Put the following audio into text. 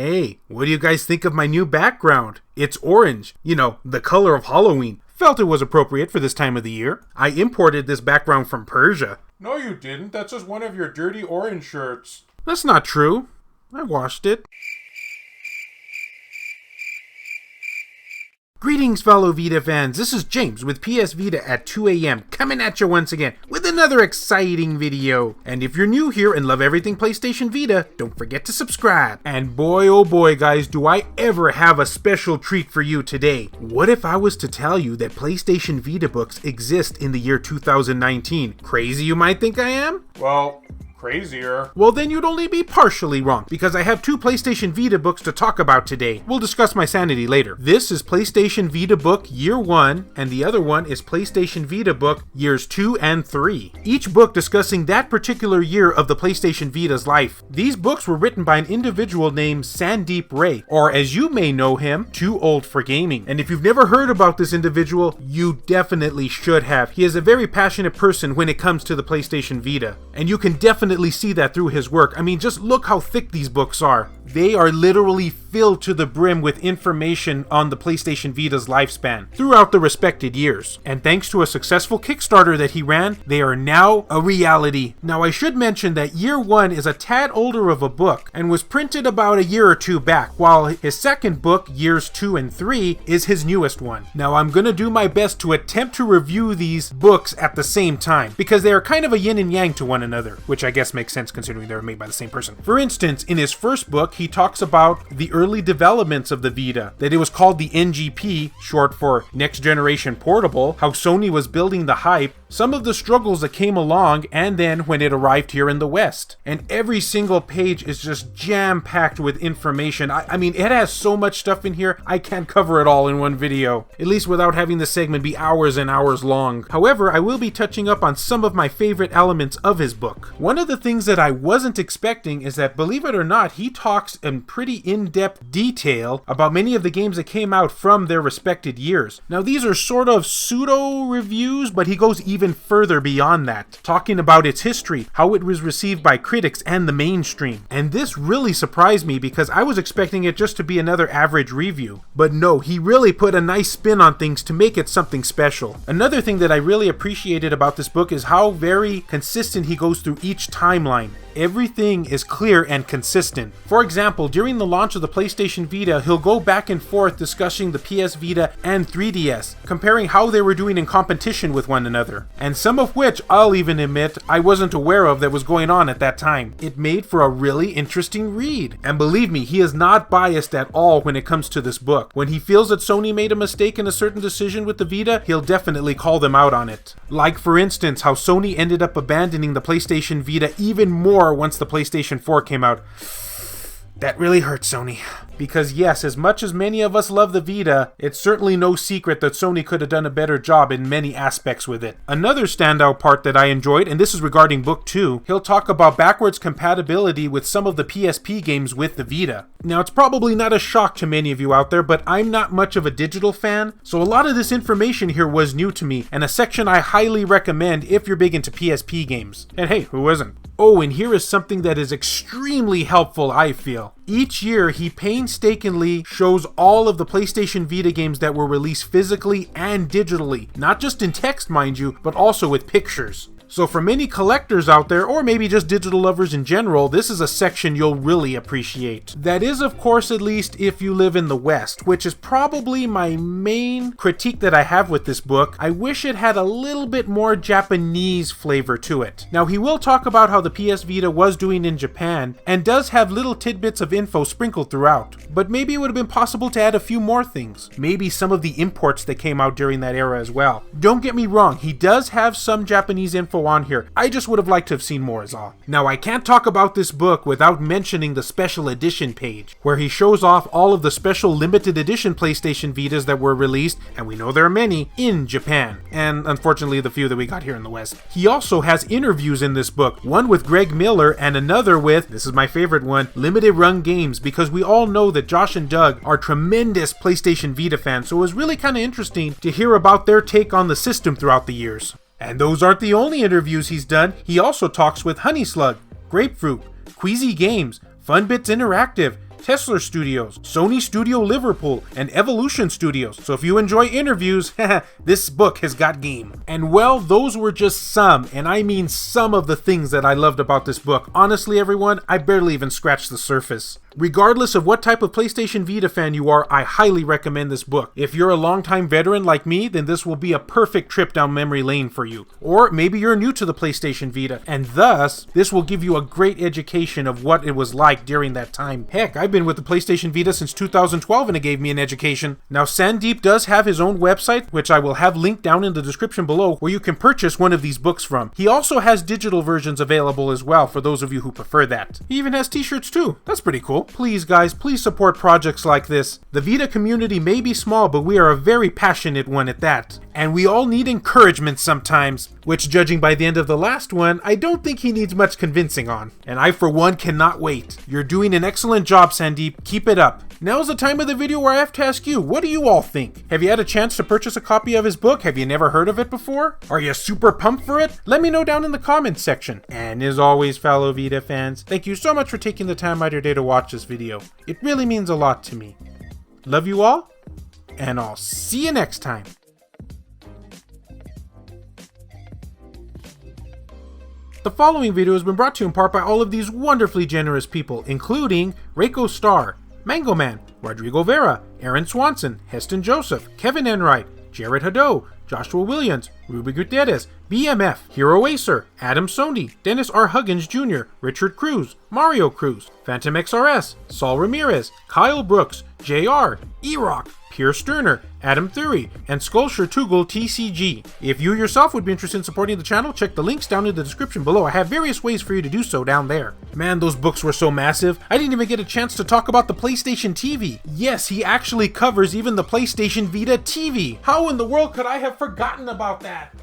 Hey, what do you guys think of my new background? It's orange, you know, the color of Halloween. Felt it was appropriate for this time of the year. I imported this background from Persia. No, you didn't. That's just one of your dirty orange shirts. That's not true. I washed it. Greetings, fellow Vita fans. This is James with PS Vita at 2 a.m. coming at you once again with another exciting video. And if you're new here and love everything PlayStation Vita, don't forget to subscribe. And boy, oh boy, guys, do I ever have a special treat for you today. What if I was to tell you that PlayStation Vita books exist in the year 2019? Crazy you might think I am? Well, crazier. Well, then you'd only be partially wrong, because I have two PlayStation Vita books to talk about today. We'll discuss my sanity later. This is PlayStation Vita Book Year 1, and the other one is PlayStation Vita Book Years 2 and 3. Each book discussing that particular year of the PlayStation Vita's life. These books were written by an individual named Sandeep Rai, or as you may know him, Too Old for Gaming. And if you've never heard about this individual, you definitely should have. He is a very passionate person when it comes to the PlayStation Vita, and you can definitely see that through his work. I mean, just look how thick these books are. They are literally filled to the brim with information on the PlayStation Vita's lifespan throughout the respected years. And thanks to a successful Kickstarter that he ran, they are now a reality. Now, I should mention that Year 1 is a tad older of a book and was printed about a year or two back, while his second book, Years 2 and 3, is his newest one. Now, I'm gonna do my best to attempt to review these books at the same time, because they are kind of a yin and yang to one another, which I guess makes sense considering they were made by the same person. For instance, in his first book, he talks about the early developments of the Vita, that it was called the NGP, short for Next Generation Portable, how Sony was building the hype, some of the struggles that came along, and then when it arrived here in the West. And every single page is just jam-packed with information. I mean, it has so much stuff in here, I can't cover it all in one video, at least without having the segment be hours and hours long. However, I will be touching up on some of my favorite elements of his book. One of the things that I wasn't expecting is that, believe it or not, he talks in pretty in-depth detail about many of the games that came out from their respected years. Now, these are sort of pseudo-reviews, but he goes even further beyond that, talking about its history, how it was received by critics and the mainstream. And this really surprised me because I was expecting it just to be another average review. But no, he really put a nice spin on things to make it something special. Another thing that I really appreciated about this book is how very consistent he goes through each timeline. Everything is clear and consistent. For example, during the launch of the PlayStation Vita, he'll go back and forth discussing the PS Vita and 3DS, comparing how they were doing in competition with one another, and some of which I'll even admit I wasn't aware of that was going on at that time. It made for a really interesting read. And believe me, he is not biased at all when it comes to this book. When he feels that Sony made a mistake in a certain decision with the Vita, he'll definitely call them out on it. Like, for instance, how Sony ended up abandoning the PlayStation Vita even more once the PlayStation 4 came out. That really hurt Sony. Because yes, as much as many of us love the Vita, it's certainly no secret that Sony could have done a better job in many aspects with it. Another standout part that I enjoyed, and this is regarding Book 2, he'll talk about backwards compatibility with some of the PSP games with the Vita. Now, it's probably not a shock to many of you out there, but I'm not much of a digital fan, so a lot of this information here was new to me, and a section I highly recommend if you're big into PSP games. And hey, who isn't? Oh, and here is something that is extremely helpful, I feel. Each year, he painstakingly shows all of the PlayStation Vita games that were released physically and digitally. Not just in text, mind you, but also with pictures. So for many collectors out there, or maybe just digital lovers in general, this is a section you'll really appreciate. That is, of course, at least if you live in the West, which is probably my main critique that I have with this book. I wish it had a little bit more Japanese flavor to it. Now, he will talk about how the PS Vita was doing in Japan, and does have little tidbits of info sprinkled throughout. But maybe it would have been possible to add a few more things. Maybe some of the imports that came out during that era as well. Don't get me wrong, he does have some Japanese info on here. I just would have liked to have seen more is all. Now, I can't talk about this book without mentioning the special edition page, where he shows off all of the special limited edition PlayStation Vitas that were released, and we know there are many, in Japan, and unfortunately the few that we got here in the West. He also has interviews in this book, one with Greg Miller and another with, this is my favorite one, Limited Run Games, because we all know that Josh and Doug are tremendous PlayStation Vita fans, so it was really kind of interesting to hear about their take on the system throughout the years. And those aren't the only interviews he's done. He also talks with Honey Slug, Grapefruit, Queasy Games, Funbits Interactive, Tesla Studios, Sony Studio Liverpool, and Evolution Studios. So if you enjoy interviews, this book has got game. And well, those were just some, and I mean some of the things that I loved about this book. Honestly, everyone, I barely even scratched the surface. Regardless of what type of PlayStation Vita fan you are, I highly recommend this book. If you're a longtime veteran like me, then this will be a perfect trip down memory lane for you. Or maybe you're new to the PlayStation Vita, and thus, this will give you a great education of what it was like during that time. Heck, I've been with the PlayStation Vita since 2012 and it gave me an education. Now, Sandeep does have his own website, which I will have linked down in the description below, where you can purchase one of these books from. He also has digital versions available as well for those of you who prefer that. He even has t-shirts too. That's pretty cool. Please guys, please support projects like this. The Vita community may be small, but we are a very passionate one at that. And we all need encouragement sometimes, which judging by the end of the last one, I don't think he needs much convincing on. And I for one cannot wait. You're doing an excellent job, Sandeep. Keep it up. Now's the time of the video where I have to ask you, what do you all think? Have you had a chance to purchase a copy of his book? Have you never heard of it before? Are you super pumped for it? Let me know down in the comments section. And as always, fellow Vita fans, thank you so much for taking the time out of your day to watch this video. It really means a lot to me. Love you all, and I'll see you next time. The following video has been brought to you in part by all of these wonderfully generous people, including Reiko Starr, Mango Man, Rodrigo Vera, Aaron Swanson, Heston Joseph, Kevin Enright, Jared Haddo, Joshua Williams, Ruby Gutierrez, BMF, Hero Acer, Adam Sony, Dennis R. Huggins Jr., Richard Cruz, Mario Cruz, Phantom XRS, Saul Ramirez, Kyle Brooks, JR, E-Rock, Pierre Sterner, Adam Thury, and Skulshire Tugul TCG. If you yourself would be interested in supporting the channel, check the links down in the description below. I have various ways for you to do so down there. Man, those books were so massive, I didn't even get a chance to talk about the PlayStation TV. Yes, he actually covers even the PlayStation Vita TV. How in the world could I have forgotten about that?